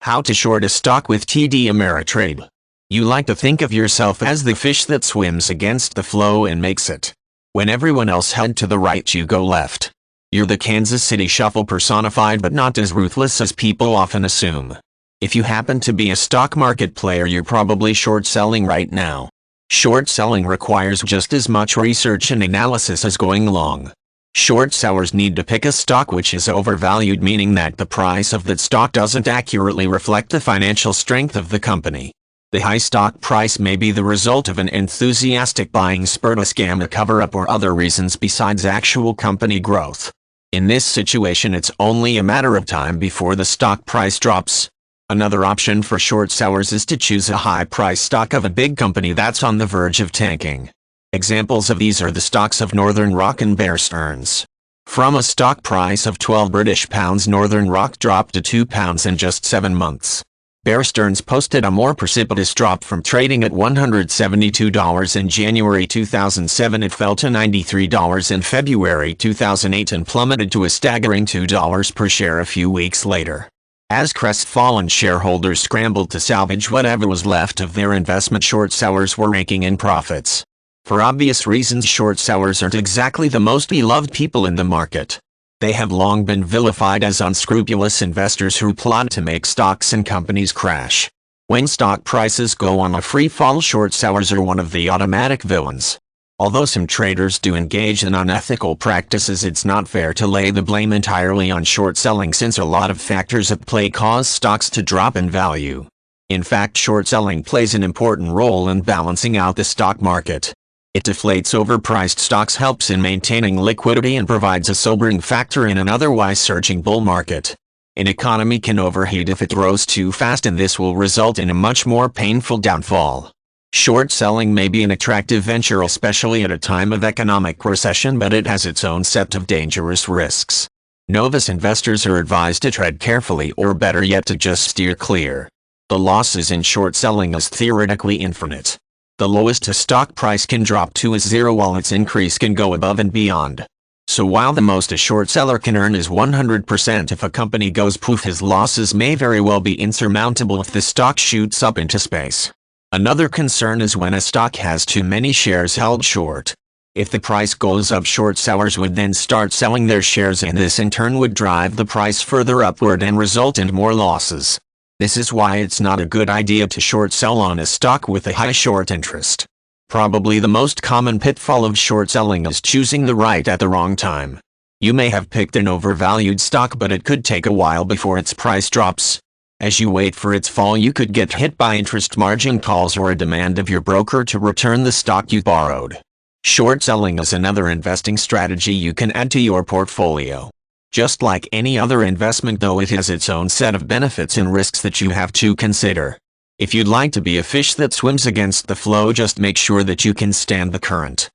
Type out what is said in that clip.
How to short a stock with TD Ameritrade. You like to think of yourself as the fish that swims against the flow and makes it. When everyone else head to the right, you go left. You're the Kansas City Shuffle personified, but not as ruthless as people often assume. If you happen to be a stock market player, you're probably short selling right now. Short selling requires just as much research and analysis as going long. Short sellers need to pick a stock which is overvalued, meaning that the price of that stock doesn't accurately reflect the financial strength of the company. The high stock price may be the result of an enthusiastic buying spurt, a scam, a cover-up, or other reasons besides actual company growth. In this situation, it's only a matter of time before the stock price drops. Another option for short sellers is to choose a high-price stock of a big company that's on the verge of tanking. Examples of these are the stocks of Northern Rock and Bear Stearns. From a stock price of £12, Northern Rock dropped to £2 in just 7 months. Bear Stearns posted a more precipitous drop. From trading at $172 in January 2007, it fell to $93 in February 2008 and plummeted to a staggering $2 per share a few weeks later. As crestfallen shareholders scrambled to salvage whatever was left of their investment, short sellers were raking in profits. For obvious reasons, short sellers aren't exactly the most beloved people in the market. They have long been vilified as unscrupulous investors who plot to make stocks and companies crash. When stock prices go on a free fall, short sellers are one of the automatic villains. Although some traders do engage in unethical practices, it's not fair to lay the blame entirely on short selling, since a lot of factors at play cause stocks to drop in value. In fact, short selling plays an important role in balancing out the stock market. It deflates overpriced stocks, helps in maintaining liquidity, and provides a sobering factor in an otherwise surging bull market. An economy can overheat if it grows too fast, and this will result in a much more painful downfall. Short selling may be an attractive venture, especially at a time of economic recession, but it has its own set of dangerous risks. Novice investors are advised to tread carefully, or better yet, to just steer clear. The losses in short selling is theoretically infinite. The lowest a stock price can drop to is zero, while its increase can go above and beyond. So while the most a short seller can earn is 100%, if a company goes poof, his losses may very well be insurmountable if the stock shoots up into space. Another concern is when a stock has too many shares held short. If the price goes up, short sellers would then start selling their shares, and this in turn would drive the price further upward and result in more losses. This is why it's not a good idea to short sell on a stock with a high short interest. Probably the most common pitfall of short selling is choosing the right at the wrong time. You may have picked an overvalued stock, but it could take a while before its price drops. As you wait for its fall, you could get hit by interest margin calls or a demand of your broker to return the stock you borrowed. Short selling is another investing strategy you can add to your portfolio. Just like any other investment, though, it has its own set of benefits and risks that you have to consider. If you'd like to be a fish that swims against the flow, just make sure that you can stand the current.